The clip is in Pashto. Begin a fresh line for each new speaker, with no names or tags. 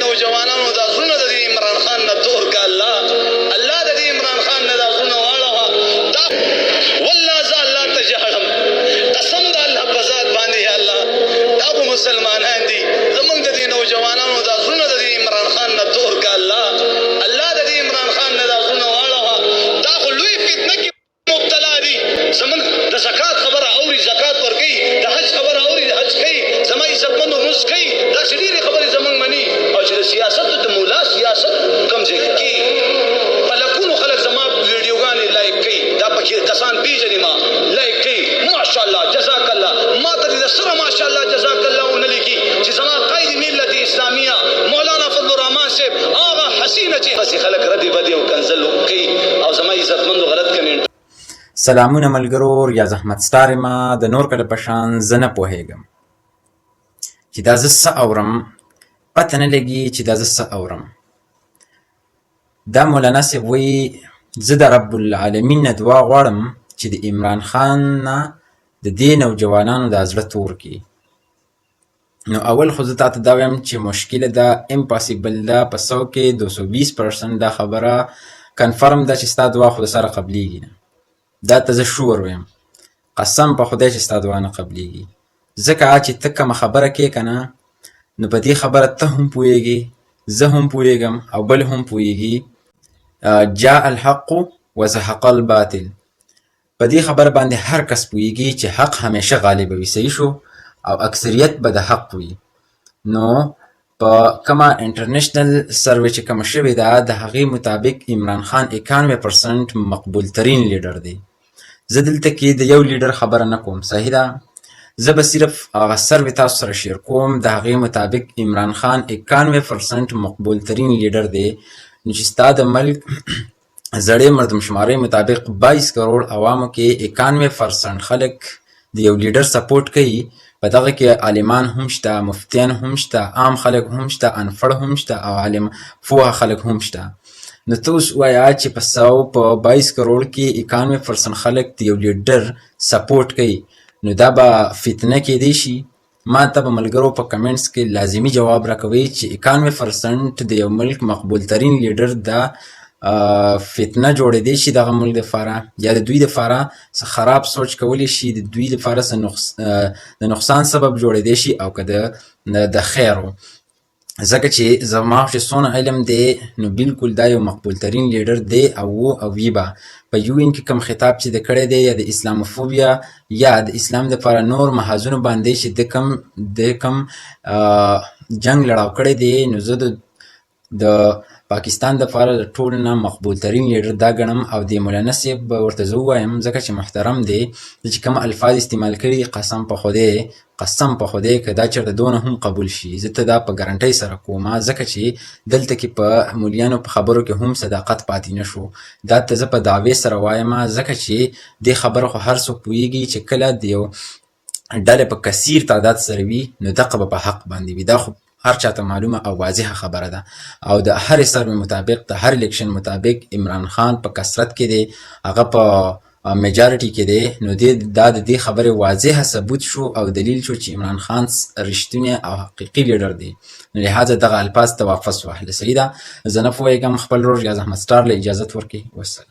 نوجوانانو دا زړونه د عمران خان نه تور کا الله د عمران خان نه دا زړونه واړه دا والله ز الله ته جهړم قسم د الله په ذات باندې یا الله دا مسلمانان دي زمونږ د نوجوانانو دا زړونه د عمران خان نه تور کا الله د عمران خان نه دا زړونه واړه دا خو لوی فتنه کې مبتلا دي زمونږ د زکات خبره اوري زکات ورکي د حج خبره اوري د حج کوي زما عزتمن روز کوي دا شډيري خبره زمونږ مني او چې سیاست د مولا سیاست کم ځای کې بلکونو خلک زما ویډیوګانې لایک کوي دا پکې کسان پیژني ما لایک کوي ماشاءالله جزاک الله ما ته د سره ماشاءالله جزاک الله ونلیکي چې زما قائد ملت اسلامیه مولانا فضل الرحمن صاحب هغه حسینه چې بس خلک ردی بدی او کنزل کوي او زما عزتمن غلط کمنټ.
سلامونه ملګرو، ریاض احمد ستار ما د نور کله پشان زنه پوهیږم چې دا زه څه اورم پته نه لګي چې دا زه څه اورم. دا مولانا صاحب وایي زه د رب العالمین نه دعا غواړم چې د عمران خان نه د دې نوجوانانو دا زړه تور کړي. نو اول خو زه تاته دا وایم چې مشکله ده، امپاسیبل ده، په 100 کې 220% دا خبره کنفرم ده چې ستا دعا خو د سره قبلیږي نه. دا ته زه شور ویم، قسم په خدای چې ستا دعا نه قبلیږي. ځکه چې ته کومه خبره کوې که نه، نو په دې خبره ته هم پوهېږي، زه هم پوهېږم او بل هم پوهېږي. جاء الحق وزهق الباطل. په دې خبره باندې هر کس پوهېږي چې حق همیشه غالب وي. صحیح شو؟ او اکثریت به د حق وي. نو په کومه انټرنیشنل سروې چې کومه شوې ده د هغې مطابق عمران خان 91% مقبول ترین لیډر دی. زه دلته کې د یو لیډر خبره نه کوم، صحیح ده؟ زه به صرف هغه سروې تاسو سره شیر کوم. د هغې مطابق عمران خان 91% مقبول ترین لیډر دی. نو چې ستا د ملک زړې مردم شمارۍ مطابق 22 کروڑ عوامو کې 91% خلک د یو لیډر سپورټ کوي. په دغه کې عالمان هم شته، مفتیان هم شته، عام خلک هم شته، انفړ هم شته او عالم فوه خلک هم شته. نو ته اوس وایه چې په 22 کروڑ کې 91% خلک د یو لیډر سپورټ کوي، نو دا به فتنه کېدی شي. ما ته به ملګرو په کمنټس کې لازمي جواب راکوئ چې 91% د یو ملک مقبول ترین لیډر دا فتنه جوړېدی شي دغه ملک دپاره، یا د دوی دپاره څه خراب سوچ کولی شي، د دوی دپاره څه د نقصان سبب جوړېدی شي او که د خیرو. ځکه چې زما چې څونه علم دی نو بلکل دا یو مقبول ترین لیډر دی او وي به په UN کې کوم خطاب چې د کړی دی یا د اسلاموفوبیا یا د اسلام دپاره نور محاذونو باندې چې د کم جنگ لړاو کړی دی، نو زه د پاکستان دپاره د ټولو نه مقبول ترین لیډر دا ګڼم. او د مولانا صاحب به ورته زه ووایم ځکه چې محترم دی، چې کوم الفاظ استعمال کړي قسم په خدای که دا چېرته دونه هم قبول شي، زه ته دا په ګارنټۍ سره کوم. ځکه چې دلته کې په مولیانو په خبرو کې هم صداقت پاتې نه شو. دا ته زه په دعوې سره وایم ځکه چې دې خبره خو هر څوک پوهېږي چې کله د یو ډلې په کثیر تعداد سره وي نو دغه به په حق باندې وي. دا خو هر چاته معلومه او واضحه خبره ده. او د هر سروې مطابق د هر الیکشن مطابق عمران خان په کثرت کې دی، هغه په میجارټي کې دی. نو دا د دې خبرې واضحه ثبوت شو او دلیل شو چې عمران خان رښتونی او حقیقي لیډر دی. نو لهذا دغه الفاظ ته واپس واخله. صحیح ده؟ زه نه پوهېږم، خپل ورور ریاض احمد سټار له اجازت ورکړي. والسلام.